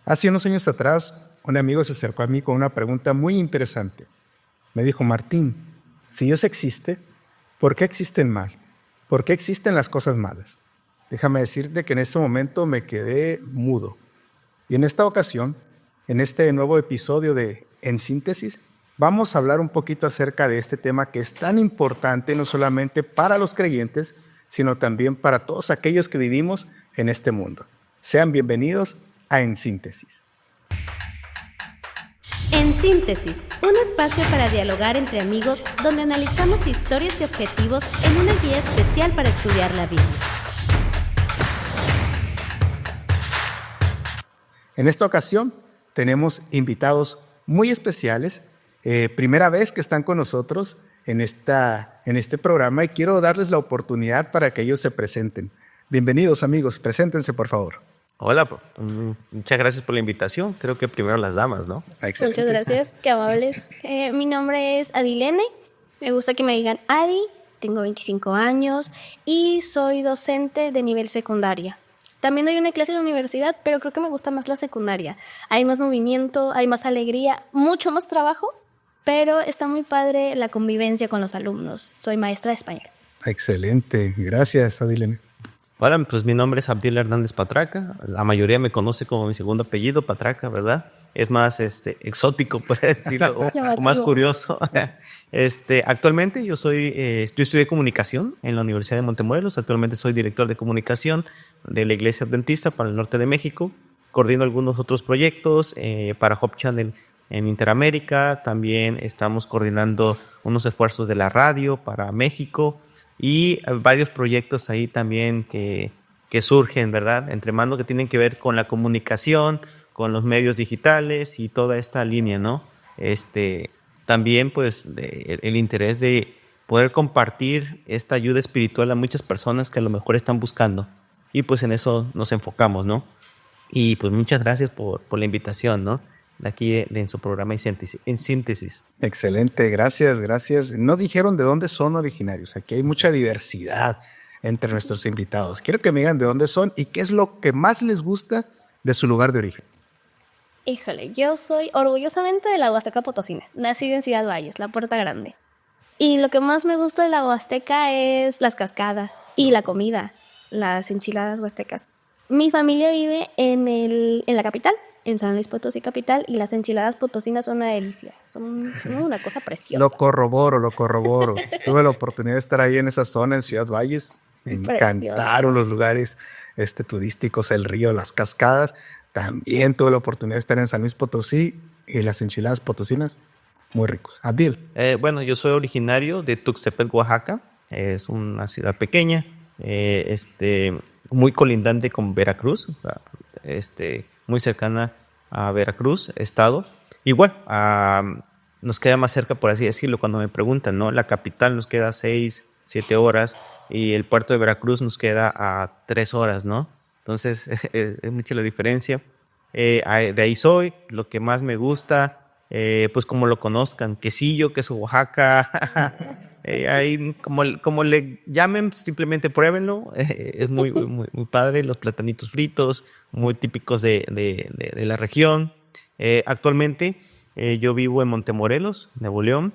Hace unos años atrás, un amigo se acercó a mí con una pregunta muy interesante. Me dijo, Martín, si Dios existe, ¿por qué existe el mal? ¿Por qué existen las cosas malas? Déjame decirte que en ese momento me quedé mudo. Y en esta ocasión, en este nuevo episodio de En Síntesis, vamos a hablar un poquito acerca de este tema que es tan importante no solamente para los creyentes, sino también para todos aquellos que vivimos en este mundo. Sean bienvenidos a En Síntesis. En Síntesis, un espacio para dialogar entre amigos donde analizamos historias y objetivos en una guía especial para estudiar la Biblia. En esta ocasión tenemos invitados muy especiales, primera vez que están con nosotros en este programa y quiero darles la oportunidad para que ellos se presenten. Bienvenidos amigos, preséntense por favor. Hola, muchas gracias por la invitación. Creo que primero las damas, ¿no? Excelente. Muchas gracias, qué amables. Mi nombre es Adilene, me gusta que me digan Adi, tengo 25 años y soy docente de nivel secundaria. También doy una clase en la universidad, pero creo que me gusta más la secundaria. Hay más movimiento, hay más alegría, mucho más trabajo, pero está muy padre la convivencia con los alumnos. Soy maestra de español. Excelente, gracias Adilene. Hola, pues mi nombre es Abdiel Hernández Patraca. La mayoría me conoce como mi segundo apellido, Patraca, ¿verdad? Es más exótico, por decirlo, o más curioso. Actualmente yo estudié comunicación en la Universidad de Montemorelos. Actualmente soy director de comunicación de la Iglesia Adventista para el norte de México. Coordino algunos otros proyectos para Hope Channel en Interamérica. También estamos coordinando unos esfuerzos de la radio para México y varios proyectos ahí también que surgen, ¿verdad? Entre manos que tienen que ver con la comunicación, con los medios digitales y toda esta línea, ¿no? También pues el interés de poder compartir esta ayuda espiritual a muchas personas que a lo mejor están buscando y pues en eso nos enfocamos, ¿no? Y pues muchas gracias por la invitación, ¿no? De aquí en su programa En Síntesis. Excelente, gracias. No dijeron de dónde son originarios. Aquí hay mucha diversidad entre nuestros invitados. Quiero que me digan de dónde son y qué es lo que más les gusta de su lugar de origen. Híjole, yo soy orgullosamente de la Huasteca Potosina, nacida en Ciudad Valles, la Puerta Grande. Y lo que más me gusta de la Huasteca es las cascadas y la comida, las enchiladas huastecas. Mi familia vive en la capital, en San Luis Potosí capital, y las enchiladas potosinas son una delicia, son una cosa preciosa. Lo corroboro. Tuve la oportunidad de estar ahí en esa zona, en Ciudad Valles. Me encantaron los lugares turísticos, el río, las cascadas. También tuve la oportunidad de estar en San Luis Potosí y las enchiladas potosinas, muy ricos. Abdil. Bueno, yo soy originario de Tuxtepec, Oaxaca. Es una ciudad pequeña, muy colindante con Veracruz, muy cercana a Veracruz, estado. Igual, nos queda más cerca, por así decirlo, cuando me preguntan, ¿no? La capital nos queda 6, 7 horas y el puerto de Veracruz nos queda a 3 horas, ¿no? Entonces, es mucha la diferencia. De ahí soy, lo que más me gusta, pues como lo conozcan, quesillo, queso Oaxaca, ahí como le llamen, simplemente pruébenlo. Es muy padre, los platanitos fritos, muy típicos de la región. Actualmente yo vivo en Montemorelos, Nuevo León,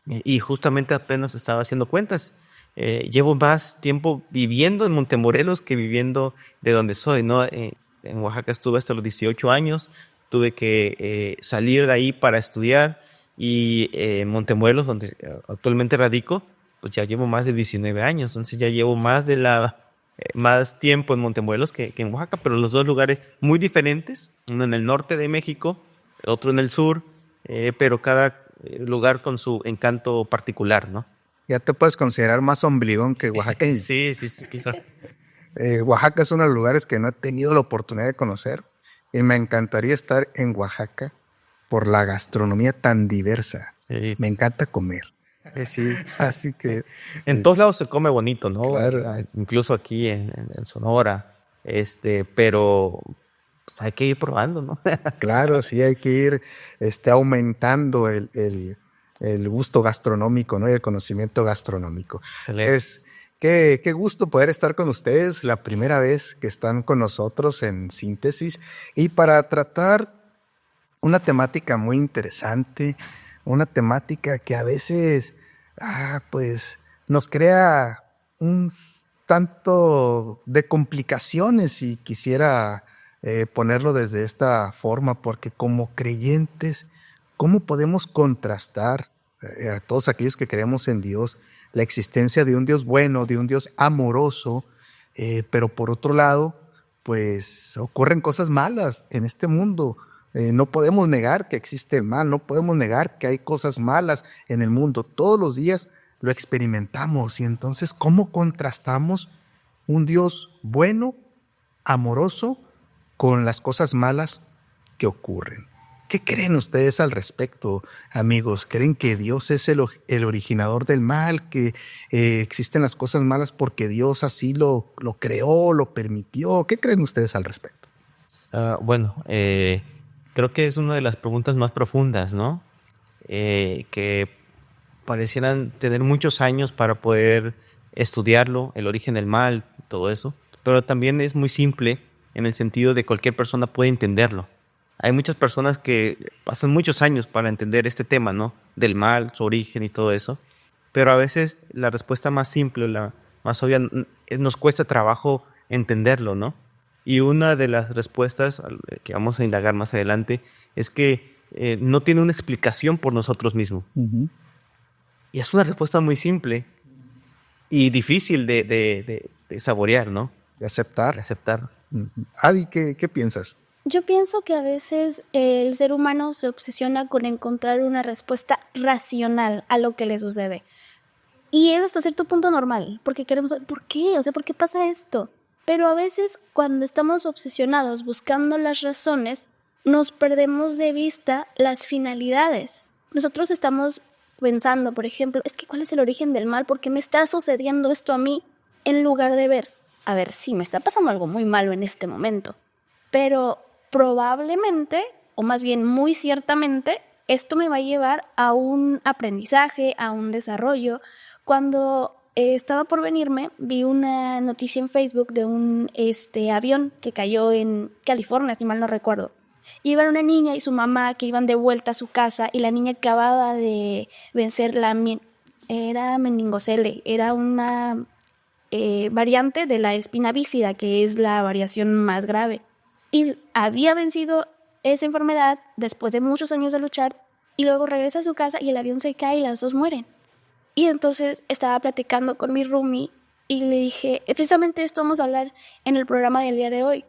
y justamente apenas estaba haciendo cuentas. Llevo más tiempo viviendo en Montemorelos que viviendo de donde soy, ¿no? En Oaxaca estuve hasta los 18 años, tuve que salir de ahí para estudiar y en Montemorelos, donde actualmente radico, pues ya llevo más de 19 años, entonces ya llevo más tiempo en Montemorelos que en Oaxaca, pero los dos lugares muy diferentes, uno en el norte de México, otro en el sur, pero cada lugar con su encanto particular, ¿no? Ya te puedes considerar más ombligón que Oaxaca. Sí. Oaxaca es uno de los lugares que no he tenido la oportunidad de conocer y me encantaría estar en Oaxaca por la gastronomía tan diversa. Sí. Me encanta comer. Sí, así que... En todos lados se come bonito, ¿no? Claro. Incluso aquí en Sonora, pero pues hay que ir probando, ¿no? Claro, sí, hay que ir aumentando el gusto gastronómico, ¿no? Y el conocimiento gastronómico. Excelente. Qué gusto poder estar con ustedes, la primera vez que están con nosotros en Síntesis y para tratar una temática muy interesante, una temática que a veces pues nos crea un tanto de complicaciones, si quisiera ponerlo desde esta forma, porque como creyentes, ¿cómo podemos contrastar a todos aquellos que creemos en Dios la existencia de un Dios bueno, de un Dios amoroso, pero por otro lado, pues ocurren cosas malas en este mundo? No podemos negar que existe el mal, no podemos negar que hay cosas malas en el mundo. Todos los días lo experimentamos y entonces, ¿cómo contrastamos un Dios bueno, amoroso, con las cosas malas que ocurren? ¿Qué creen ustedes al respecto, amigos? ¿Creen que Dios es el originador del mal, que existen las cosas malas porque Dios así lo creó, lo permitió? ¿Qué creen ustedes al respecto? Creo que es una de las preguntas más profundas, ¿no? Que parecieran tener muchos años para poder estudiarlo, el origen del mal, todo eso. Pero también es muy simple en el sentido de cualquier persona puede entenderlo. Hay muchas personas que pasan muchos años para entender este tema, ¿no? Del mal, su origen y todo eso. Pero a veces la respuesta más simple, la más obvia, nos cuesta trabajo entenderlo, ¿no? Y una de las respuestas que vamos a indagar más adelante es que no tiene una explicación por nosotros mismos. Uh-huh. Y es una respuesta muy simple y difícil de saborear, ¿no? De aceptar. De aceptar. Uh-huh. Adi, ¿qué piensas? Yo pienso que a veces el ser humano se obsesiona con encontrar una respuesta racional a lo que le sucede. Y es hasta cierto punto normal, porque queremos saber ¿por qué? O sea, ¿por qué pasa esto? Pero a veces cuando estamos obsesionados buscando las razones, nos perdemos de vista las finalidades. Nosotros estamos pensando, por ejemplo, es que ¿cuál es el origen del mal? ¿Por qué me está sucediendo esto a mí? En lugar de ver, a ver, sí, me está pasando algo muy malo en este momento, pero probablemente, o más bien muy ciertamente, esto me va a llevar a un aprendizaje, a un desarrollo. Cuando estaba por venirme, vi una noticia en Facebook de un avión que cayó en California, si mal no recuerdo. Iba una niña y su mamá que iban de vuelta a su casa y la niña acababa de vencer era meningocele, era una variante de la espina bífida, que es la variación más grave. Y había vencido esa enfermedad después de muchos años de luchar y luego regresa a su casa y el avión se cae y las dos mueren. Y entonces estaba platicando con mi roomie y le dije, precisamente esto vamos a hablar en el programa del día de hoy.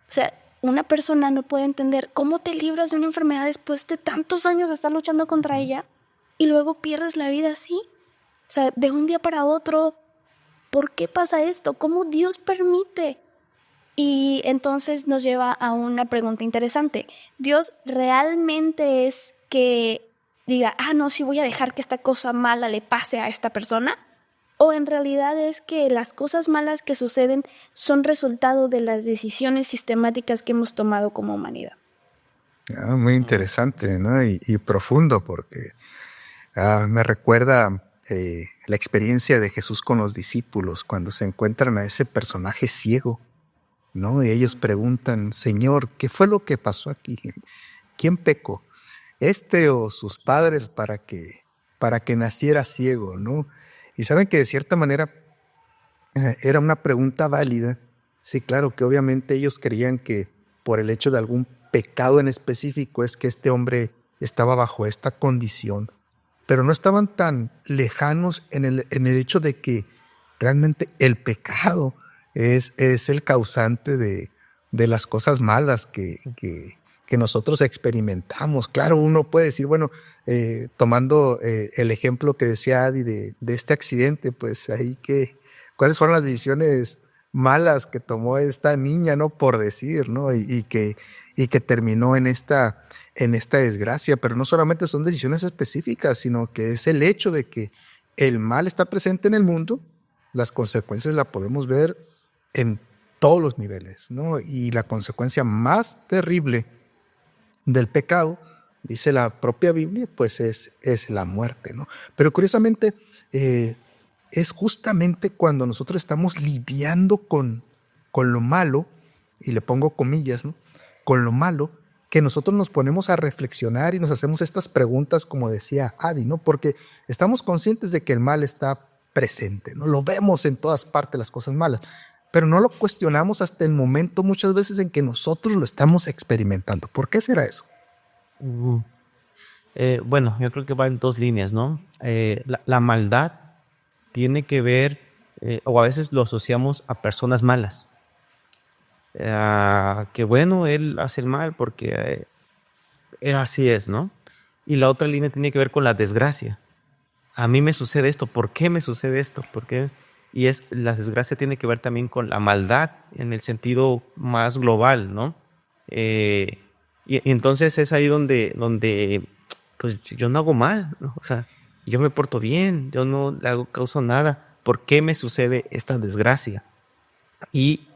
O sea, una persona no puede entender cómo te libras de una enfermedad después de tantos años de estar luchando contra ella y luego pierdes la vida así. O sea, de un día para otro, ¿por qué pasa esto? ¿Cómo Dios permite? Y entonces nos lleva a una pregunta interesante. ¿Dios realmente es que diga, no, sí voy a dejar que esta cosa mala le pase a esta persona? ¿O en realidad es que las cosas malas que suceden son resultado de las decisiones sistemáticas que hemos tomado como humanidad? Muy interesante, ¿no? Y profundo, porque me recuerda la experiencia de Jesús con los discípulos cuando se encuentran a ese personaje ciego, ¿no? Y ellos preguntan, Señor, ¿qué fue lo que pasó aquí? ¿Quién pecó? ¿O sus padres para que naciera ciego, ¿no? Y saben que de cierta manera era una pregunta válida. Sí, claro que obviamente ellos creían que por el hecho de algún pecado en específico es que este hombre estaba bajo esta condición, pero no estaban tan lejanos en el hecho de que realmente el pecado es el causante de las cosas malas que nosotros experimentamos. Claro, uno puede decir, bueno, tomando el ejemplo que decía Adi de este accidente, pues ahí ¿cuáles fueron las decisiones malas que tomó esta niña, no por decir, ¿no? Y que terminó en esta desgracia? Pero no solamente son decisiones específicas, sino que es el hecho de que el mal está presente en el mundo, las consecuencias las podemos ver en todos los niveles, ¿no? Y la consecuencia más terrible del pecado, dice la propia Biblia, pues es la muerte, ¿no? Pero curiosamente, es justamente cuando nosotros estamos lidiando con lo malo, y le pongo comillas, ¿no? Con lo malo, que nosotros nos ponemos a reflexionar y nos hacemos estas preguntas, como decía Adi, ¿no? Porque estamos conscientes de que el mal está presente, ¿no? Lo vemos en todas partes, las cosas malas, pero no lo cuestionamos hasta el momento muchas veces en que nosotros lo estamos experimentando. ¿Por qué será eso? Bueno, yo creo que va en dos líneas, ¿no? La maldad tiene que ver, o a veces lo asociamos a personas malas. Que bueno, él hace el mal porque así es, ¿no? Y la otra línea tiene que ver con la desgracia. A mí me sucede esto, ¿por qué me sucede esto? ¿Por qué? Y la desgracia tiene que ver también con la maldad en el sentido más global, ¿no? Y entonces es ahí donde pues yo no hago mal, ¿no? O sea, yo me porto bien, yo no le causo nada. ¿Por qué me sucede esta desgracia? Y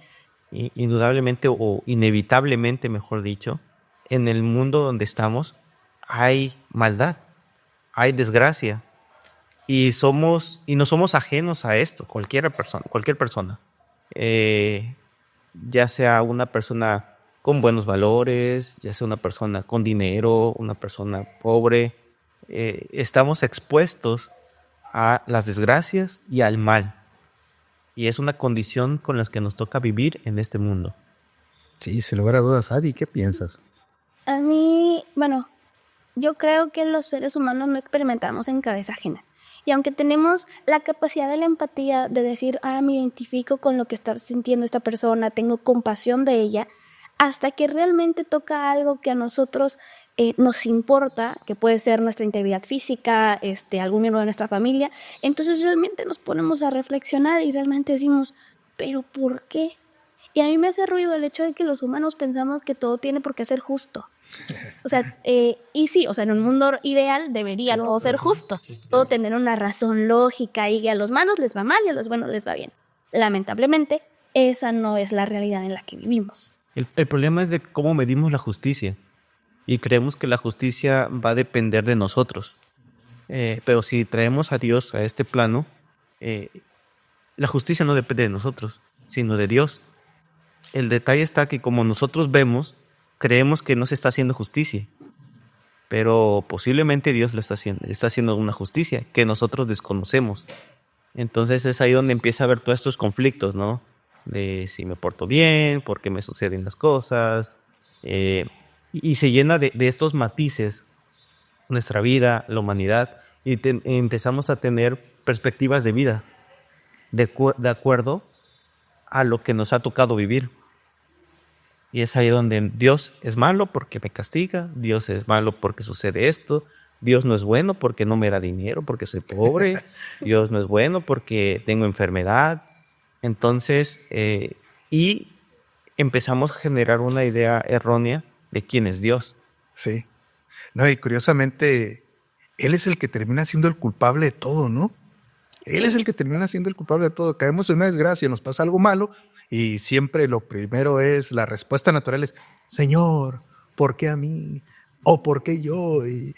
indudablemente o inevitablemente, mejor dicho, en el mundo donde estamos hay maldad, hay desgracia y no somos ajenos a esto, cualquier persona, ya sea una persona con buenos valores, ya sea una persona con dinero, una persona pobre, estamos expuestos a las desgracias y al mal. Y es una condición con la que nos toca vivir en este mundo. Sí, sin lugar a dudas. Adi, ¿qué piensas? A mí, bueno, yo creo que los seres humanos no experimentamos en cabeza ajena. Y aunque tenemos la capacidad de la empatía de decir, me identifico con lo que está sintiendo esta persona, tengo compasión de ella, hasta que realmente toca algo que a nosotros nos importa, que puede ser nuestra integridad física, algún miembro de nuestra familia, entonces realmente nos ponemos a reflexionar y realmente decimos, ¿pero por qué? Y a mí me hace ruido el hecho de que los humanos pensamos que todo tiene por qué ser justo. O sea, y sí, o sea, en un mundo ideal debería todo ser justo, todo tener una razón lógica y a los malos les va mal y a los buenos les va bien. Lamentablemente, esa no es la realidad en la que vivimos. El problema es de cómo medimos la justicia y creemos que la justicia va a depender de nosotros. Pero si traemos a Dios a este plano, la justicia no depende de nosotros, sino de Dios. El detalle está que como nosotros vemos, creemos que no se está haciendo justicia, pero posiblemente Dios lo está haciendo una justicia que nosotros desconocemos. Entonces es ahí donde empieza a haber todos estos conflictos, ¿no? De si me porto bien, por qué me suceden las cosas, y se llena de estos matices nuestra vida, la humanidad, y empezamos a tener perspectivas de vida de acuerdo a lo que nos ha tocado vivir. Y es ahí donde Dios es malo porque me castiga, Dios es malo porque sucede esto, Dios no es bueno porque no me da dinero, porque soy pobre, Dios no es bueno porque tengo enfermedad. Entonces, y empezamos a generar una idea errónea de quién es Dios. Sí. No, y curiosamente, Él es el que termina siendo el culpable de todo, ¿no? Él es el que termina siendo el culpable de todo. Caemos en una desgracia, nos pasa algo malo y siempre lo primero es, la respuesta natural es, Señor, ¿por qué a mí? ¿O por qué yo? Y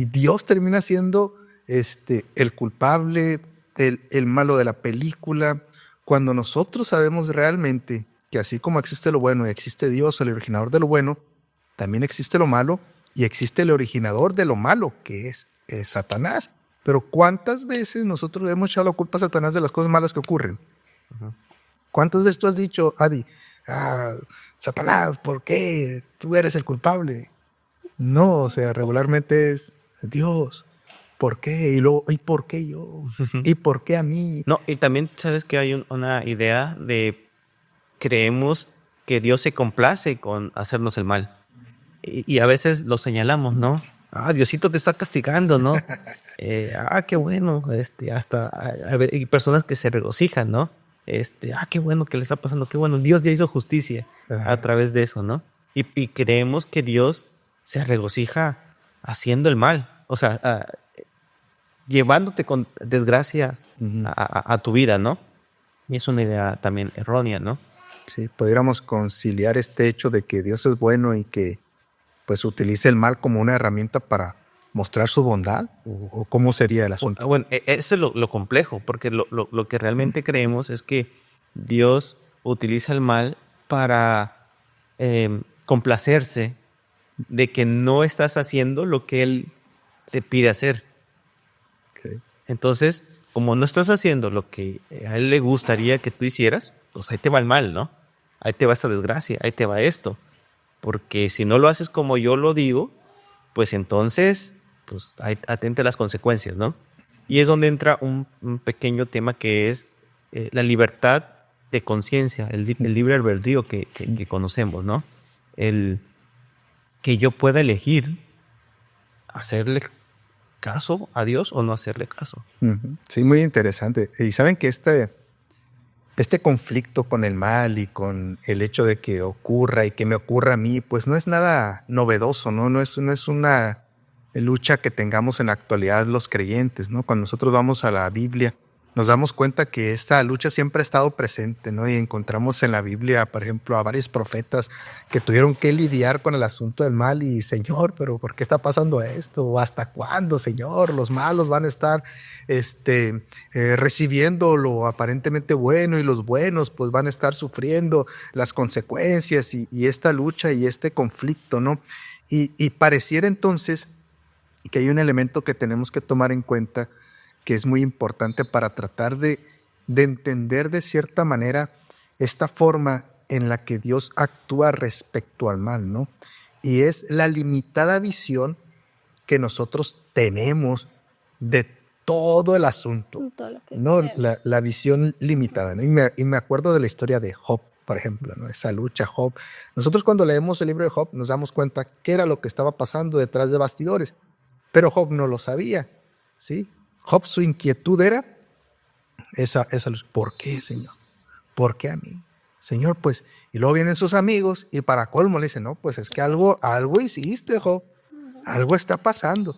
Dios termina siendo el culpable, el malo de la película, cuando nosotros sabemos realmente que así como existe lo bueno y existe Dios, el originador de lo bueno, también existe lo malo y existe el originador de lo malo, que es Satanás. Pero ¿cuántas veces nosotros le hemos echado la culpa a Satanás de las cosas malas que ocurren? Uh-huh. ¿Cuántas veces tú has dicho, Adi, Satanás, ¿por qué? Tú eres el culpable. No, o sea, regularmente es Dios. ¿Por qué? Y luego, ¿y por qué yo? Uh-huh. ¿Y por qué a mí? No, y también sabes que hay una idea de creemos que Dios se complace con hacernos el mal. Y a veces lo señalamos, ¿no? Diosito te está castigando, ¿no? Qué bueno. Hay personas que se regocijan, ¿no? Qué bueno que le está pasando, qué bueno. Dios ya hizo justicia a través de eso, ¿no? Y creemos que Dios se regocija haciendo el mal. O sea, llevándote con desgracia a tu vida, ¿no? Y es una idea también errónea, ¿no? Sí, pudiéramos conciliar este hecho de que Dios es bueno y que pues utiliza el mal como una herramienta para mostrar su bondad? ¿O cómo sería el asunto? Bueno, eso es lo complejo, porque lo que realmente creemos es que Dios utiliza el mal para complacerse de que no estás haciendo lo que Él te pide hacer. Okay. Entonces, como no estás haciendo lo que a Él le gustaría que tú hicieras, pues ahí te va el mal, ¿no? Ahí te va esta desgracia, ahí te va esto. Porque si no lo haces como yo lo digo, pues entonces, pues atente a las consecuencias, ¿no? Y es donde entra un pequeño tema que es la libertad de conciencia, el libre albedrío que conocemos, ¿no? El que yo pueda elegir hacerle caso a Dios o no hacerle caso. Sí, muy interesante. Y saben que este conflicto con el mal y con el hecho de que ocurra y que me ocurra a mí, pues no es nada novedoso, ¿no? No es una lucha que tengamos en la actualidad los creyentes, ¿no? Cuando nosotros vamos a la Biblia, nos damos cuenta que esta lucha siempre ha estado presente, ¿no? Y encontramos en la Biblia, por ejemplo, a varios profetas que tuvieron que lidiar con el asunto del mal y, Señor, ¿pero por qué está pasando esto? ¿O hasta cuándo, Señor? Los malos van a estar recibiendo lo aparentemente bueno y los buenos pues van a estar sufriendo las consecuencias y esta lucha y este conflicto, ¿no? Y pareciera entonces que hay un elemento que tenemos que tomar en cuenta que es muy importante para tratar de entender de cierta manera esta forma en la que Dios actúa respecto al mal, ¿no? Y es la limitada visión que nosotros tenemos de todo el asunto, ¿no? La visión limitada, ¿no? Y me acuerdo de la historia de Job, por ejemplo, ¿no? Esa lucha, Job. Nosotros cuando leemos el libro de Job nos damos cuenta qué era lo que estaba pasando detrás de bastidores, pero Job no lo sabía, ¿sí? Job, su inquietud era esa luz. ¿Por qué, Señor? ¿Por qué a mí? Señor, pues, y luego vienen sus amigos y para colmo le dicen, no, pues es que algo hiciste, Job, algo está pasando,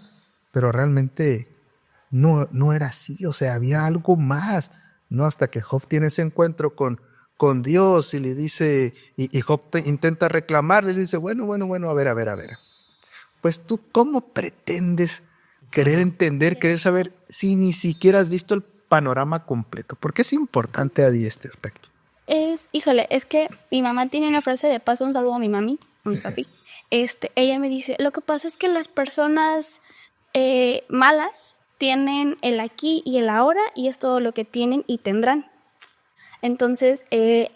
pero realmente no era así, o sea, había algo más, ¿no? Hasta que Job tiene ese encuentro con Dios y le dice, y Job intenta reclamarle y le dice, bueno, a ver, pues tú, ¿cómo pretendes querer entender, querer saber si ni siquiera has visto el panorama completo? ¿Por qué es importante, Adi, este aspecto? Es que mi mamá tiene una frase de paso, un saludo a mi mami, Mustafi. Ella me dice, lo que pasa es que las personas malas tienen el aquí y el ahora y es todo lo que tienen y tendrán. Entonces,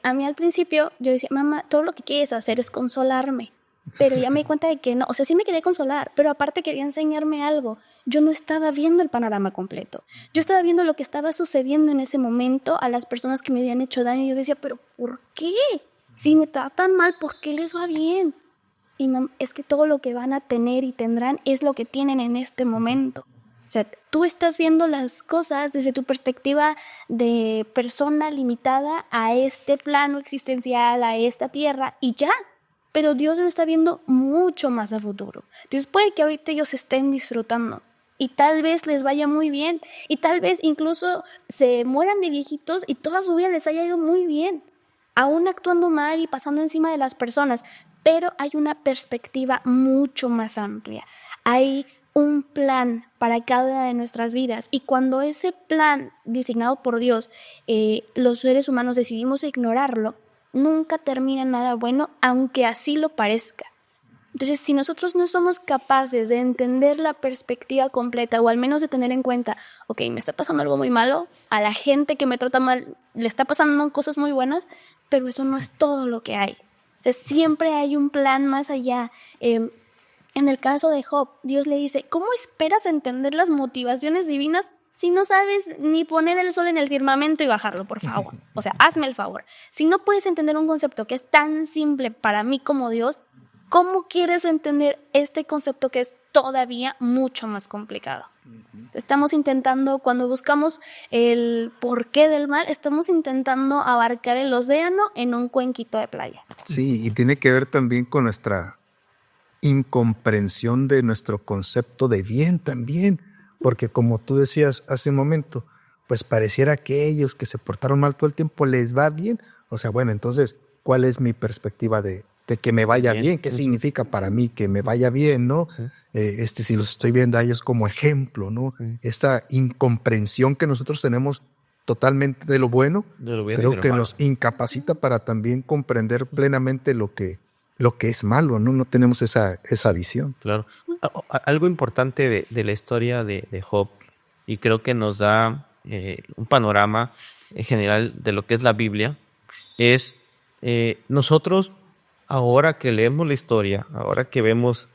a mí al principio yo decía, mamá, todo lo que quieres hacer es consolarme. Pero ya me di cuenta de que no, o sea, sí me quería consolar, pero aparte quería enseñarme algo. Yo no estaba viendo el panorama completo. Yo estaba viendo lo que estaba sucediendo en ese momento a las personas que me habían hecho daño. Y yo decía, ¿pero por qué? Si me tratan mal, ¿por qué les va bien? Y es que todo lo que van a tener y tendrán es lo que tienen en este momento. O sea, tú estás viendo las cosas desde tu perspectiva de persona limitada a este plano existencial, a esta tierra, y ya. Pero Dios lo está viendo mucho más a futuro. Entonces puede que ahorita ellos estén disfrutando y tal vez les vaya muy bien y tal vez incluso se mueran de viejitos y toda su vida les haya ido muy bien, aún actuando mal y pasando encima de las personas. Pero hay una perspectiva mucho más amplia. Hay un plan para cada una de nuestras vidas y cuando ese plan designado por Dios, los seres humanos decidimos ignorarlo, nunca termina en nada bueno, aunque así lo parezca. Entonces, si nosotros no somos capaces de entender la perspectiva completa o al menos de tener en cuenta, ok, me está pasando algo muy malo, a la gente que me trata mal le está pasando cosas muy buenas, pero eso no es todo lo que hay. O sea, siempre hay un plan más allá. En el caso de Job, Dios le dice, ¿cómo esperas entender las motivaciones divinas si no sabes ni poner el sol en el firmamento y bajarlo, por favor? O sea, hazme el favor. Si no puedes entender un concepto que es tan simple para mí como Dios, ¿cómo quieres entender este concepto que es todavía mucho más complicado? Estamos intentando, cuando buscamos el porqué del mal, estamos intentando abarcar el océano en un cuenquito de playa. Sí, y tiene que ver también con nuestra incomprensión de nuestro concepto de bien también. Porque como tú decías hace un momento, pues pareciera que ellos que se portaron mal todo el tiempo les va bien. O sea, bueno, entonces, ¿cuál es mi perspectiva de de que me vaya Bien. bien. ¿Qué significa para mí que me vaya bien, no? Si los estoy viendo a ellos como ejemplo, ¿no? Esta incomprensión que nosotros tenemos totalmente de lo bueno, De lo bueno y de creo lo que malo. nos incapacita para también comprender plenamente lo que es malo, ¿no? No tenemos esa visión. Claro. Algo importante de la historia de Job, y creo que nos da un panorama general de lo que es la Biblia, es nosotros, ahora que leemos la historia, ahora que vemos,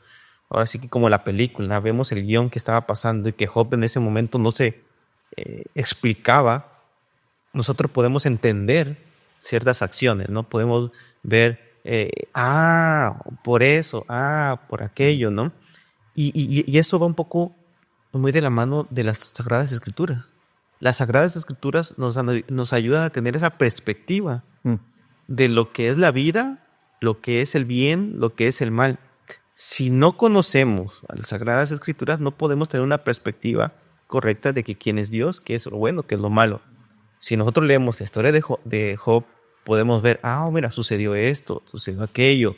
ahora sí que como la película, vemos el guión que estaba pasando y que Job en ese momento no se explicaba, nosotros podemos entender ciertas acciones, ¿no? Podemos ver, por eso, por aquello, ¿no? Y eso va un poco muy de la mano de las Sagradas Escrituras. Las Sagradas Escrituras nos ayudan a tener esa perspectiva de lo que es la vida, lo que es el bien, lo que es el mal. Si no conocemos a las Sagradas Escrituras, no podemos tener una perspectiva correcta de que quién es Dios, qué es lo bueno, qué es lo malo. Si nosotros leemos la historia de Job, podemos ver, mira, sucedió esto, sucedió aquello,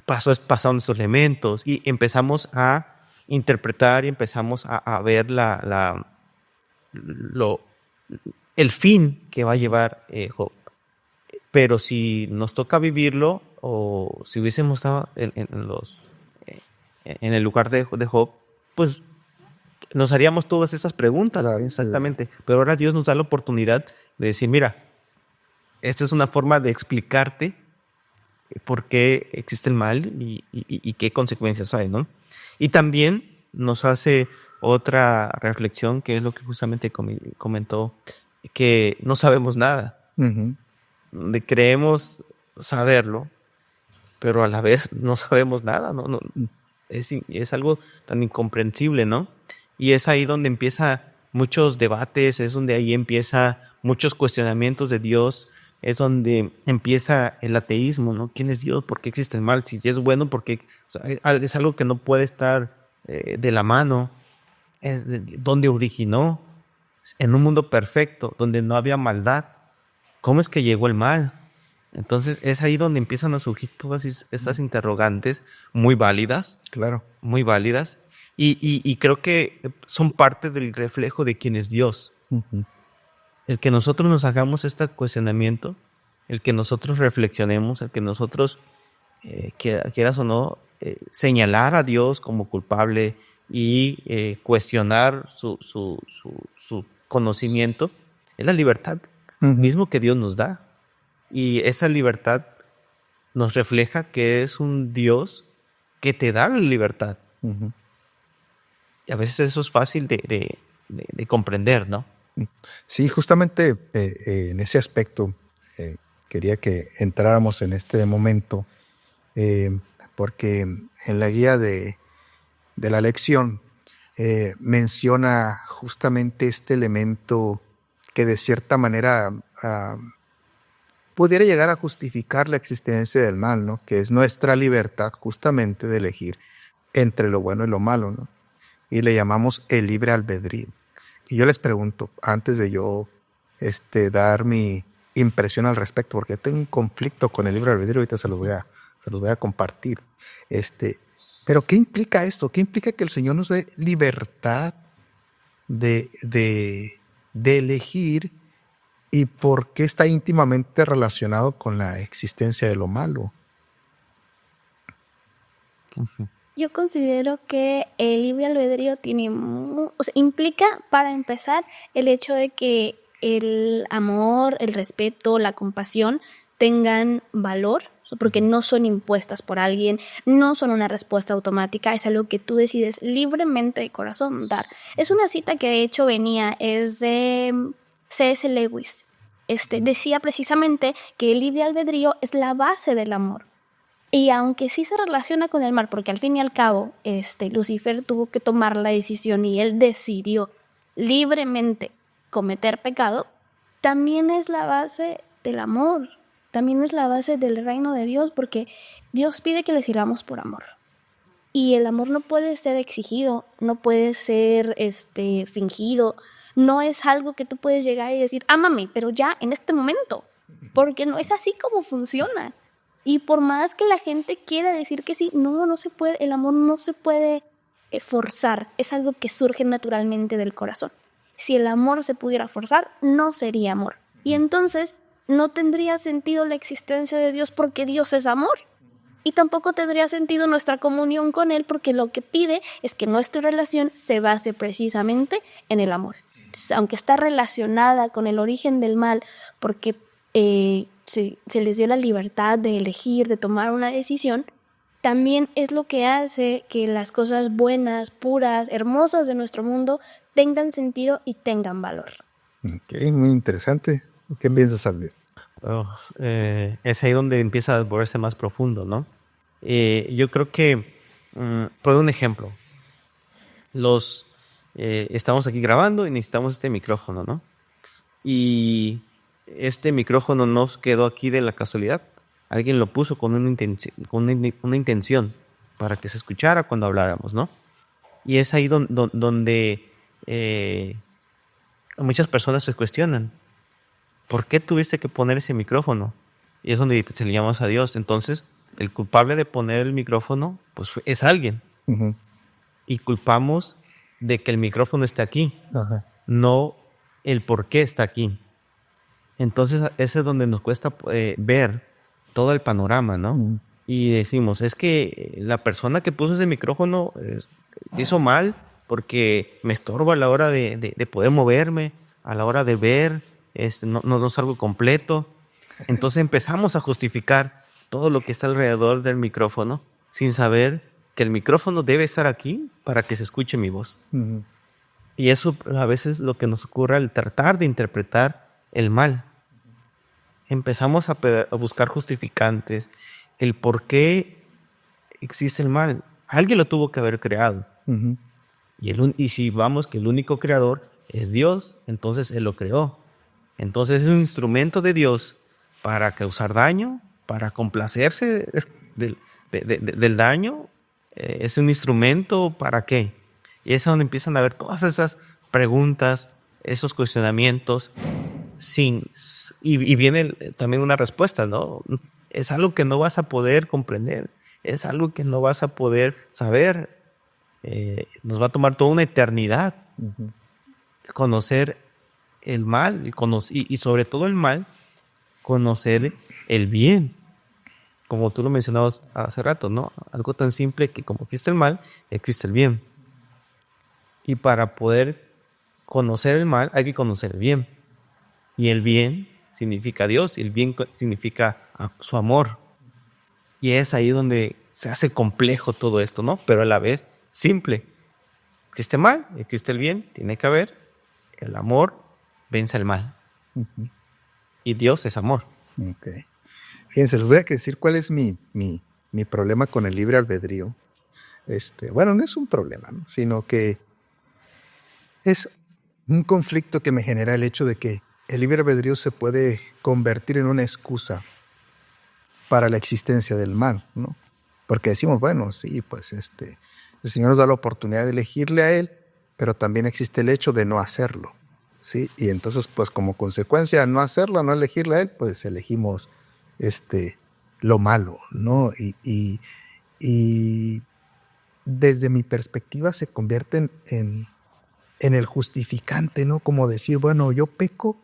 pasaron estos elementos, y empezamos a interpretar y empezamos a ver el fin que va a llevar Job. Pero si nos toca vivirlo, o si hubiésemos estado en el lugar de Job, pues nos haríamos todas esas preguntas, exactamente. Pero ahora Dios nos da la oportunidad de decir, mira, esta es una forma de explicarte por qué existe el mal y qué consecuencias hay, ¿no? Y también nos hace otra reflexión, que es lo que justamente comentó, que no sabemos nada. Ujú. De creemos saberlo, pero a la vez no sabemos nada, ¿no? Es algo tan incomprensible, ¿no? Y es ahí donde empieza muchos debates, es donde ahí empieza muchos cuestionamientos de Dios, es donde empieza el ateísmo, ¿no? ¿Quién es Dios? ¿Por qué existe el mal? Si es bueno, ¿por qué? O sea, es algo que no puede estar de la mano. ¿Dónde originó? En un mundo perfecto, donde no había maldad. ¿Cómo es que llegó el mal? Entonces es ahí donde empiezan a surgir todas estas interrogantes muy válidas. Claro. Muy válidas. Y creo que son parte del reflejo de quién es Dios. Ujú. El que nosotros nos hagamos este cuestionamiento, el que nosotros reflexionemos, el que nosotros, quieras o no, señalar a Dios como culpable y cuestionar su conocimiento, es la libertad mismo que Dios nos da. Y esa libertad nos refleja que es un Dios que te da la libertad. Ujú. Y a veces eso es fácil de comprender, ¿no? Sí, justamente en ese aspecto quería que entráramos en este momento, porque en la guía de la lección menciona justamente este elemento que de cierta manera pudiera llegar a justificar la existencia del mal, ¿no? Que es nuestra libertad justamente de elegir entre lo bueno y lo malo, ¿no? Y le llamamos el libre albedrío. Y yo les pregunto, antes de yo dar mi impresión al respecto, porque tengo un conflicto con el libre albedrío, ahorita se los voy a compartir. Pero ¿qué implica esto? ¿Qué implica que el Señor nos dé libertad de elegir, y por qué está íntimamente relacionado con la existencia de lo malo? Yo considero que el libre albedrío implica, para empezar, el hecho de que el amor, el respeto, la compasión tengan valor, porque no son impuestas por alguien, no son una respuesta automática, es algo que tú decides libremente de corazón dar. Es una cita que de hecho es de C.S. Lewis. Decía precisamente que el libre albedrío es la base del amor. Y aunque sí se relaciona con el mal, porque al fin y al cabo Lucifer tuvo que tomar la decisión y él decidió libremente cometer pecado, también es la base del amor, también es la base del reino de Dios, porque Dios pide que le sirvamos por amor. Y el amor no puede ser exigido, no puede ser fingido, no es algo que tú puedes llegar y decir, ámame, pero ya en este momento. porque no es así como funciona. Y por más que la gente quiera decir que sí, no se puede, el amor no se puede forzar, es algo que surge naturalmente del corazón. Si el amor se pudiera forzar, no sería amor. Y entonces no tendría sentido la existencia de Dios porque Dios es amor. Y tampoco tendría sentido nuestra comunión con Él porque lo que pide es que nuestra relación se base precisamente en el amor. Entonces, aunque está relacionada con el origen del mal, porque se les dio la libertad de elegir, de tomar una decisión, también es lo que hace que las cosas buenas, puras, hermosas de nuestro mundo tengan sentido y tengan valor. Ok, muy interesante. ¿Qué piensas, Abdiel? Es ahí donde empieza a volverse más profundo, ¿no? Yo creo que, por un ejemplo, estamos aquí grabando y necesitamos este micrófono, ¿no? Y este micrófono no quedó aquí de la casualidad. Alguien lo puso con una intención para que se escuchara cuando habláramos, ¿no? Y es ahí donde muchas personas se cuestionan. ¿Por qué tuviste que poner ese micrófono? Y es donde se le llama a Dios. Entonces, el culpable de poner el micrófono, pues es alguien. Uh-huh. Y culpamos de que el micrófono esté aquí, Ajá. no el por qué está aquí. Entonces, ese es donde nos cuesta ver todo el panorama, ¿no? Uh-huh. Y decimos, es que la persona que puso ese micrófono hizo mal porque me estorba a la hora de poder moverme, a la hora de ver, no salgo completo. Entonces empezamos a justificar todo lo que está alrededor del micrófono sin saber que el micrófono debe estar aquí para que se escuche mi voz. Uh-huh. Y eso a veces es lo que nos ocurre al tratar de interpretar el mal. Empezamos a buscar justificantes, el por qué existe el mal. Alguien lo tuvo que haber creado. Uh-huh. Y si vamos que el único creador es Dios, entonces Él lo creó. Entonces es un instrumento de Dios para causar daño, para complacerse del daño. Es un instrumento ¿para qué? Y es donde empiezan a haber todas esas preguntas, esos cuestionamientos, y viene también una respuesta, ¿no? Es algo que no vas a poder comprender, es algo que no vas a poder saber. Nos va a tomar toda una eternidad uh-huh. conocer el mal y sobre todo el mal, conocer el bien. Como tú lo mencionabas hace rato, ¿no? Algo tan simple que como existe el mal, existe el bien. Y para poder conocer el mal, hay que conocer el bien. Y el bien significa Dios, y el bien significa su amor. Y es ahí donde se hace complejo todo esto, ¿no? Pero a la vez simple. Existe mal, existe el bien, tiene que haber. El amor vence el mal. Uh-huh. Y Dios es amor. Okay. Fíjense, les voy a decir cuál es mi problema con el libre albedrío. Bueno, no es un problema, ¿no? Sino que es un conflicto que me genera el hecho de que el libre albedrío se puede convertir en una excusa para la existencia del mal, ¿no? Porque decimos, bueno, sí, pues el Señor nos da la oportunidad de elegirle a Él, pero también existe el hecho de no hacerlo, ¿sí? Y entonces, pues como consecuencia de no hacerlo, no elegirle a Él, pues elegimos lo malo, ¿no? Y desde mi perspectiva se convierten en el justificante, ¿no? Como decir, bueno, yo peco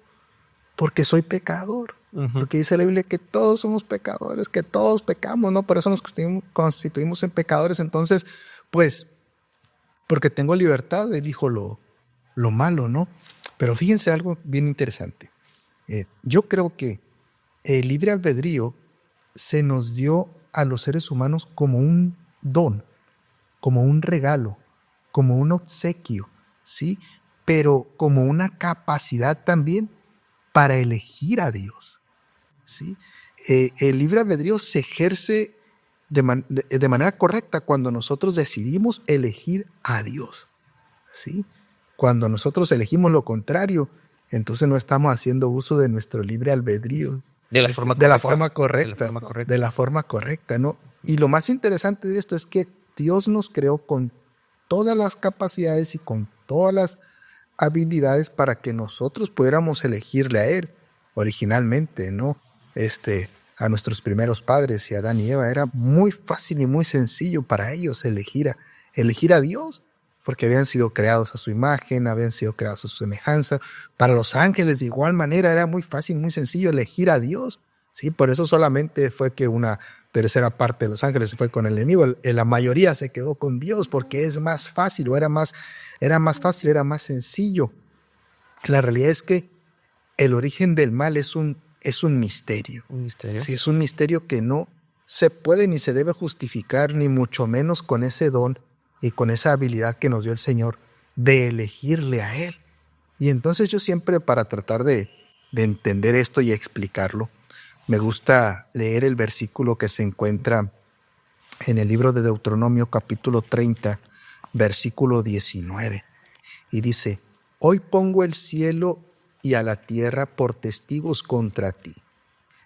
porque soy pecador. Uh-huh. Porque dice la Biblia que todos somos pecadores, que todos pecamos, ¿no? Por eso nos constituimos en pecadores. Entonces, pues, porque tengo libertad, elijo lo malo, ¿no? Pero fíjense algo bien interesante. Yo creo que el libre albedrío se nos dio a los seres humanos como un don, como un regalo, como un obsequio, ¿sí? Pero como una capacidad también para elegir a Dios, ¿sí? El libre albedrío se ejerce de manera correcta cuando nosotros decidimos elegir a Dios, ¿sí? Cuando nosotros elegimos lo contrario, entonces no estamos haciendo uso de nuestro libre albedrío. De la forma correcta, ¿no? Y lo más interesante de esto es que Dios nos creó con todas las capacidades y con todas las habilidades para que nosotros pudiéramos elegirle a Él. originalmente, ¿no? A nuestros primeros padres y a Adán y Eva era muy fácil y muy sencillo para ellos elegir a Dios, porque habían sido creados a su imagen, habían sido creados a su semejanza. Para los ángeles de igual manera era muy fácil, muy sencillo elegir a Dios. Sí, por eso solamente fue que una tercera parte de los ángeles se fue con el enemigo. La mayoría se quedó con Dios porque es más fácil, o era más fácil, era más sencillo. La realidad es que el origen del mal es un misterio. Un misterio. Sí, es un misterio que no se puede ni se debe justificar, ni mucho menos con ese don y con esa habilidad que nos dio el Señor de elegirle a Él. Y entonces yo siempre, para tratar de entender esto y explicarlo, me gusta leer el versículo que se encuentra en el libro de Deuteronomio capítulo 30, versículo 19. Y dice: hoy pongo el cielo y a la tierra por testigos contra ti,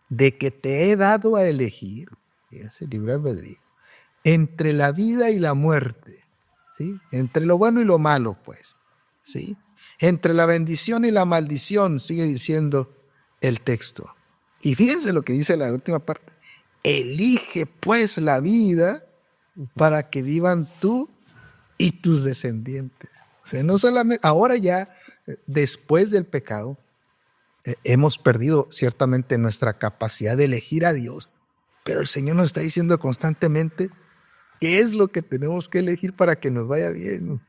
de que te he dado a elegir, es el libre albedrío, entre la vida y la muerte, ¿sí? Entre lo bueno y lo malo, pues, ¿sí? Entre la bendición y la maldición, sigue diciendo el texto. Y fíjense lo que dice la última parte: elige pues la vida para que vivan tú y tus descendientes. O sea, no solamente, ahora ya, después del pecado, hemos perdido ciertamente nuestra capacidad de elegir a Dios, pero el Señor nos está diciendo constantemente qué es lo que tenemos que elegir para que nos vaya bien.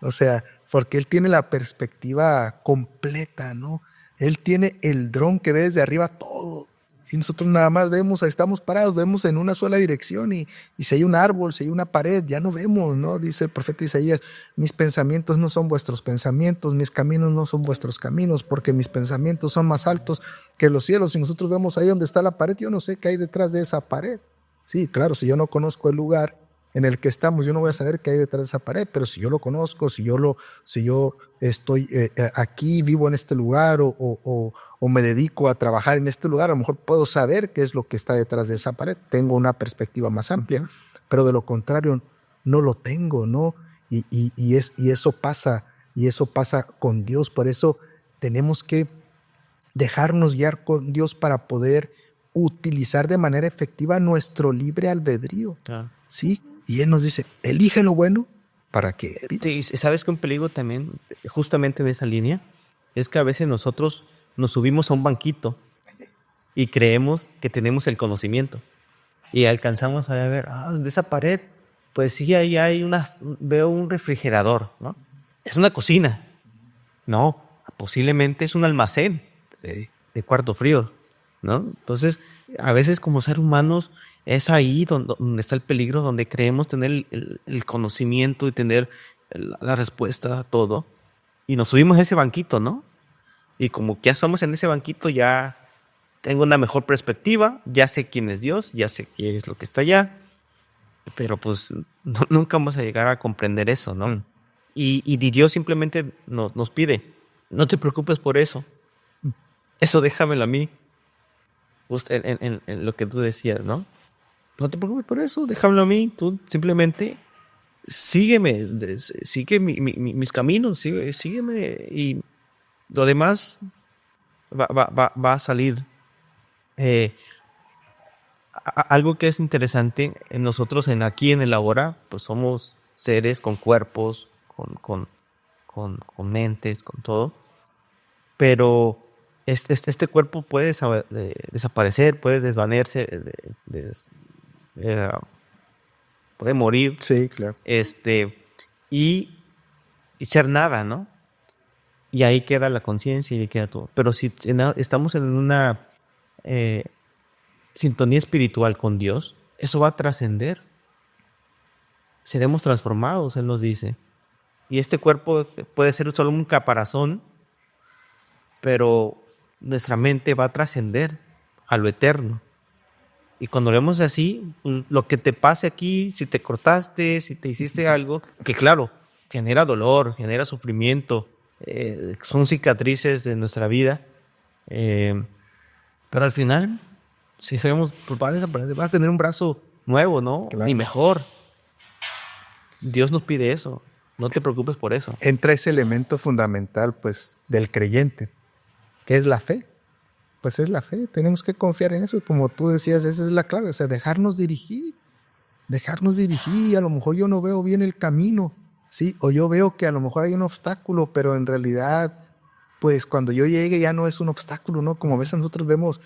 O sea, porque Él tiene la perspectiva completa, ¿no? Él tiene el dron que ve desde arriba todo. Si nosotros nada más vemos, estamos parados, vemos en una sola dirección y si hay un árbol, si hay una pared, ya no vemos, ¿no? Dice el profeta Isaías: mis pensamientos no son vuestros pensamientos, mis caminos no son vuestros caminos, porque mis pensamientos son más altos que los cielos. Si nosotros vemos ahí donde está la pared, yo no sé qué hay detrás de esa pared. Sí, claro, si yo no conozco el lugar en el que estamos, yo no voy a saber qué hay detrás de esa pared, pero si yo lo conozco, si yo estoy aquí, vivo en este lugar o me dedico a trabajar en este lugar, a lo mejor puedo saber qué es lo que está detrás de esa pared. Tengo una perspectiva más amplia, pero de lo contrario no lo tengo, ¿no? Y eso pasa con Dios. Por eso tenemos que dejarnos guiar con Dios para poder utilizar de manera efectiva nuestro libre albedrío. Claro. ¿Sí? Y Él nos dice: elige lo bueno para que evites. Sí, ¿sabes que un peligro también, justamente en esa línea, es que a veces nosotros nos subimos a un banquito y creemos que tenemos el conocimiento y alcanzamos a ver, de esa pared, pues sí, ahí hay veo un refrigerador, ¿no? Es una cocina. No, posiblemente es un almacén de cuarto frío, ¿no? Entonces, a veces como seres humanos es ahí donde está el peligro, donde creemos tener el conocimiento y tener la respuesta a todo. Y nos subimos a ese banquito, ¿no? Y como que ya estamos en ese banquito, ya tengo una mejor perspectiva, ya sé quién es Dios, ya sé qué es lo que está allá, pero pues nunca vamos a llegar a comprender eso, ¿no? Y Dios simplemente nos pide: no te preocupes por eso, eso déjamelo a mí. En lo que tú decías, ¿no? No te preocupes por eso, déjamelo a mí. Tú simplemente sígueme, sigue mis caminos, sígueme, y lo demás va a salir. Algo que es interesante en nosotros, aquí en el ahora, pues somos seres con cuerpos, con mentes, con todo, pero este cuerpo puede desaparecer, puede desvanecerse, puede morir. Sí, claro. Y ser nada, ¿no? Y ahí queda la conciencia y ahí queda todo. Pero si estamos en una sintonía espiritual con Dios, eso va a trascender. Seremos transformados, Él nos dice. Y este cuerpo puede ser solo un caparazón, pero nuestra mente va a trascender a lo eterno. Y cuando lo vemos así, lo que te pase aquí, si te cortaste, si te hiciste algo, que claro, genera dolor, genera sufrimiento, son cicatrices de nuestra vida, pero al final, si sabemos, pues vas a desaparecer, vas a tener un brazo nuevo, ¿no? Claro. Y mejor. Dios nos pide eso. No te preocupes por eso. Entra ese elemento fundamental, pues, del creyente, que es la fe. pues es la fe. Tenemos que confiar en eso. Y como tú decías, esa es la clave. O sea, dejarnos dirigir. A lo mejor yo no veo bien el camino, ¿sí? O yo veo que a lo mejor hay un obstáculo, pero en realidad, pues cuando yo llegue ya no es un obstáculo, ¿no? Como a veces nosotros vemos,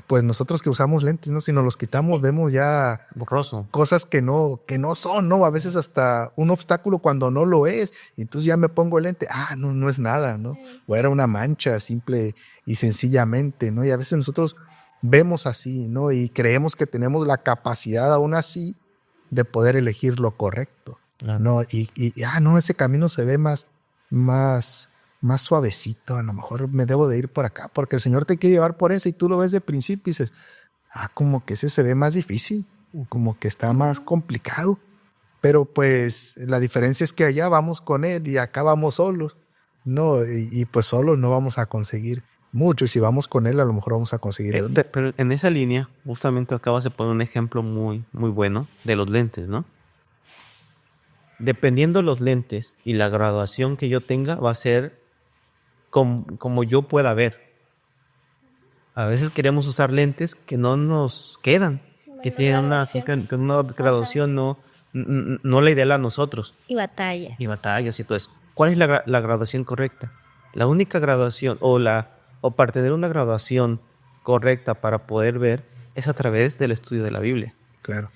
pues nosotros que usamos lentes, ¿no? Si nos los quitamos, vemos ya Borroso. cosas que no son, ¿no? A veces hasta un obstáculo cuando no lo es. Y entonces ya me pongo el lente, no es nada, ¿no? O era una mancha simple y sencillamente, ¿no? Y a veces nosotros vemos así, ¿no? Y creemos que tenemos la capacidad aún así de poder elegir lo correcto, ¿no? No, ese camino se ve más suavecito, a lo mejor me debo de ir por acá, porque el Señor te quiere llevar por ese y tú lo ves de principio y dices, como que ese se ve más difícil, como que está más complicado, pero pues la diferencia es que allá vamos con Él y acá vamos solos, ¿no? Y pues solos no vamos a conseguir mucho, y si vamos con Él a lo mejor vamos a conseguir. Pero en esa línea, justamente acabas de poner un ejemplo muy, muy bueno de los lentes, ¿no? Dependiendo los lentes y la graduación que yo tenga, va a ser como yo pueda ver. A veces queremos usar lentes que no nos quedan, que tienen una graduación no la ideal a nosotros. Y batalla. Y batallas y todo eso. ¿Cuál es la graduación correcta? La única graduación o para tener una graduación correcta para poder ver es a través del estudio de la Biblia. Claro.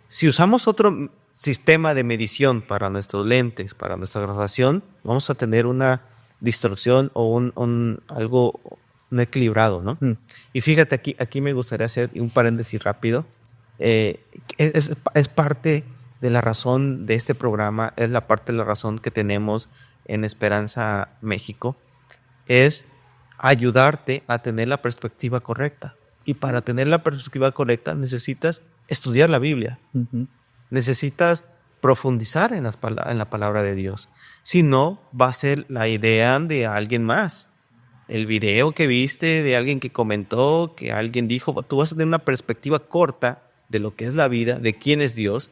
Si usamos otro sistema de medición para nuestros lentes, para nuestra graduación, vamos a tener una distorsión o algo no equilibrado, ¿no? Y fíjate, aquí me gustaría hacer un paréntesis rápido. Es parte de la razón de este programa, es la parte de la razón que tenemos en Esperanza México, es ayudarte a tener la perspectiva correcta. Y para tener la perspectiva correcta necesitas estudiar la Biblia. Necesitas profundizar en la palabra de Dios. Si no, va a ser la idea de alguien más. El video que viste de alguien que comentó, que alguien dijo, tú vas a tener una perspectiva corta de lo que es la vida, de quién es Dios,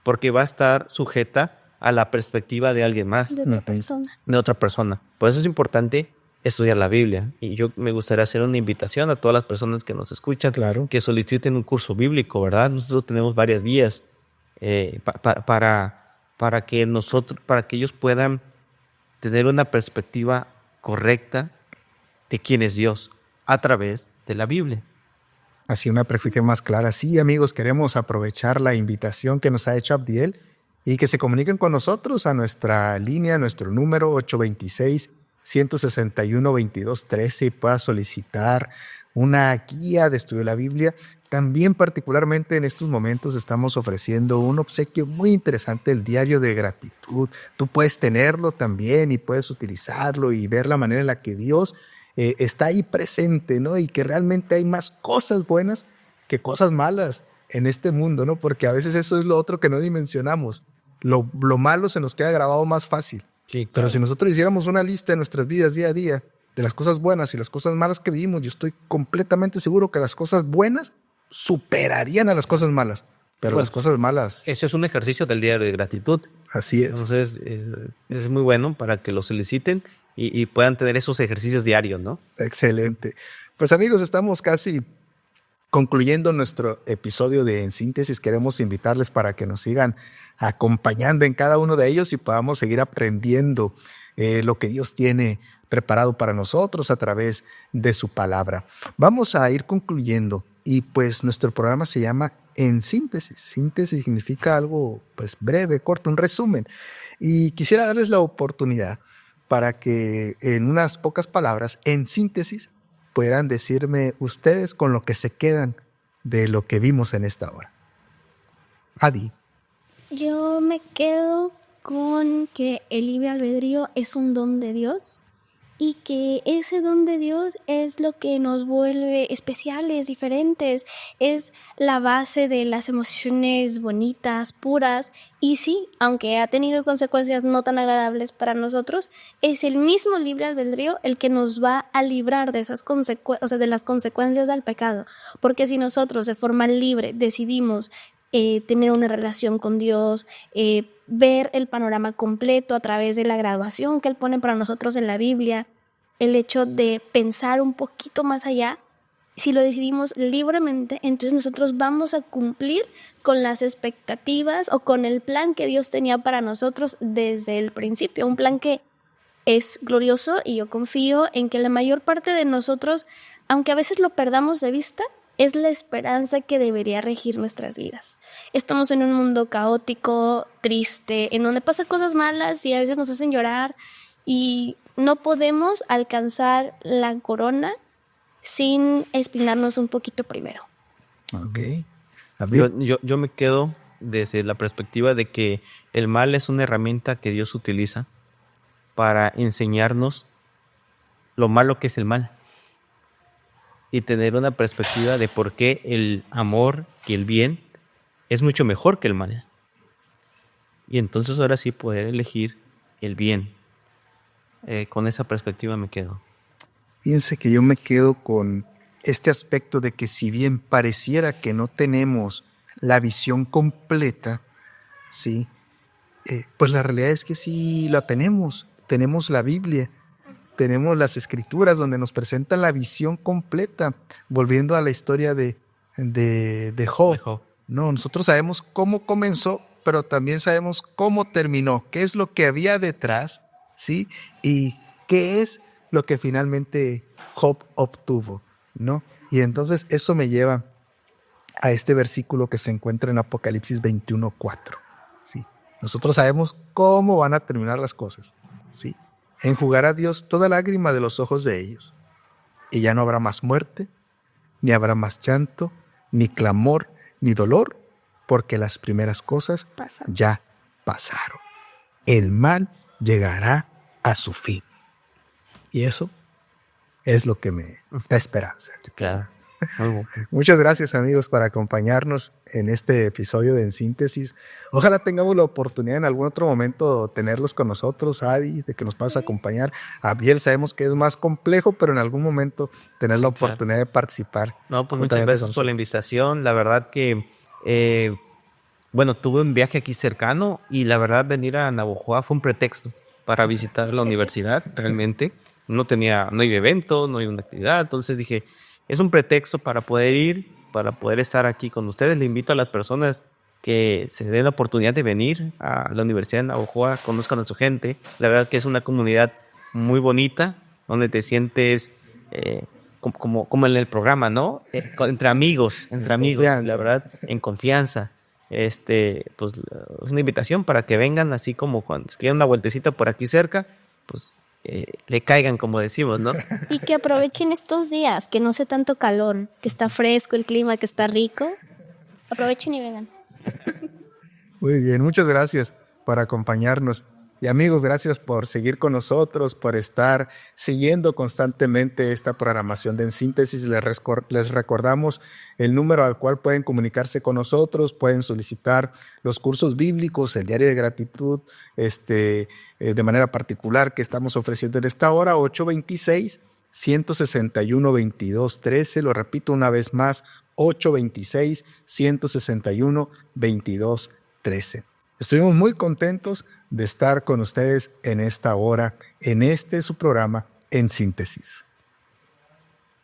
porque va a estar sujeta a la perspectiva de alguien más. De otra persona. De otra persona. Por eso es importante estudiar la Biblia. Y yo me gustaría hacer una invitación a todas las personas que nos escuchan, claro, que soliciten un curso bíblico, ¿verdad? Nosotros tenemos varias guías para que ellos puedan tener una perspectiva correcta de quién es Dios a través de la Biblia. Así una perspectiva más clara. Sí, amigos, queremos aprovechar la invitación que nos ha hecho Abdiel y que se comuniquen con nosotros a nuestra línea, nuestro número 826-161-2213 y pueda solicitar una guía de estudio de la Biblia. También particularmente en estos momentos estamos ofreciendo un obsequio muy interesante, el diario de gratitud. Tú puedes tenerlo también y puedes utilizarlo y ver la manera en la que Dios está ahí presente, ¿no? Y que realmente hay más cosas buenas que cosas malas en este mundo, ¿no? Porque a veces eso es lo otro que no dimensionamos. Lo malo se nos queda grabado más fácil. Sí, claro. Pero si nosotros hiciéramos una lista de nuestras vidas día a día, de las cosas buenas y las cosas malas que vivimos, yo estoy completamente seguro que las cosas buenas superarían a las cosas malas. Pero las cosas malas... Eso es un ejercicio del diario de gratitud. Así es. Entonces, es muy bueno para que lo soliciten y puedan tener esos ejercicios diarios, ¿no? Excelente. Pues amigos, estamos casi concluyendo nuestro episodio de En Síntesis. Queremos invitarles para que nos sigan acompañando en cada uno de ellos y podamos seguir aprendiendo lo que Dios tiene preparado para nosotros a través de su palabra. Vamos a ir concluyendo y pues nuestro programa se llama En Síntesis. Síntesis significa algo pues breve, corto, un resumen. Y quisiera darles la oportunidad para que en unas pocas palabras, en síntesis, puedan decirme ustedes con lo que se quedan de lo que vimos en esta hora. Adi. Yo me quedo con que el libre albedrío es un don de Dios y que ese don de Dios es lo que nos vuelve especiales, diferentes, es la base de las emociones bonitas, puras, y sí, aunque ha tenido consecuencias no tan agradables para nosotros, es el mismo libre albedrío el que nos va a librar de esas de las consecuencias del pecado, porque si nosotros de forma libre decidimos tener una relación con Dios, ver el panorama completo a través de la graduación que Él pone para nosotros en la Biblia, el hecho de pensar un poquito más allá. Si lo decidimos libremente, entonces nosotros vamos a cumplir con las expectativas o con el plan que Dios tenía para nosotros desde el principio. Un plan que es glorioso, y yo confío en que la mayor parte de nosotros, aunque a veces lo perdamos de vista, es la esperanza que debería regir nuestras vidas. Estamos en un mundo caótico, triste, en donde pasan cosas malas y a veces nos hacen llorar, y no podemos alcanzar la corona sin espinarnos un poquito primero. Ok. Yo me quedo desde la perspectiva de que el mal es una herramienta que Dios utiliza para enseñarnos lo malo que es el mal y tener una perspectiva de por qué el amor y el bien es mucho mejor que el mal. Y entonces ahora sí poder elegir el bien. Con esa perspectiva me quedo. Fíjense que yo me quedo con este aspecto de que si bien pareciera que no tenemos la visión completa, ¿sí? Pues la realidad es que sí la tenemos. Tenemos la Biblia, tenemos las Escrituras donde nos presentan la visión completa. Volviendo a la historia de Job. No, nosotros sabemos cómo comenzó, pero también sabemos cómo terminó, qué es lo que había detrás, ¿sí? Y qué es lo que finalmente Job obtuvo, ¿no? Y entonces eso me lleva a este versículo que se encuentra en Apocalipsis 21:4, ¿sí? Nosotros sabemos cómo van a terminar las cosas, ¿sí? Enjugará Dios toda lágrima de los ojos de ellos, y ya no habrá más muerte, ni habrá más llanto, ni clamor, ni dolor, porque las primeras cosas ya pasaron. El mal llegará a su fin. Y eso es lo que me da esperanza. Claro. Muchas gracias, amigos, por acompañarnos en este episodio de En Síntesis. Ojalá tengamos la oportunidad en algún otro momento de tenerlos con nosotros, Adi, de que nos puedas acompañar. A Biel sabemos que es más complejo, pero en algún momento tener la oportunidad de participar. No, pues muchas gracias por la invitación. La verdad que, tuve un viaje aquí cercano y la verdad venir a Navojoa fue un pretexto para visitar la universidad, realmente. No hay evento, no hay una actividad, entonces dije, es un pretexto para poder ir, para poder estar aquí con ustedes. Le invito a las personas que se den la oportunidad de venir a la Universidad de Navojoa, conozcan a su gente. La verdad que es una comunidad muy bonita, donde te sientes como en el programa, ¿no? Entre amigos, la verdad, en confianza. Pues es una invitación para que vengan, así como cuando se quieran una vueltecita por aquí cerca, pues le caigan, como decimos, ¿no? Y que aprovechen estos días, que no hace tanto calor, que está fresco el clima, que está rico. Aprovechen y vengan. Muy bien, muchas gracias por acompañarnos. Y amigos, gracias por seguir con nosotros, por estar siguiendo constantemente esta programación de En Síntesis. Les recordamos el número al cual pueden comunicarse con nosotros, pueden solicitar los cursos bíblicos, el diario de gratitud, de manera particular que estamos ofreciendo en esta hora, 826-161-2213. Lo repito una vez más, 826-161-2213. Estuvimos muy contentos de estar con ustedes en esta hora, en su programa En Síntesis.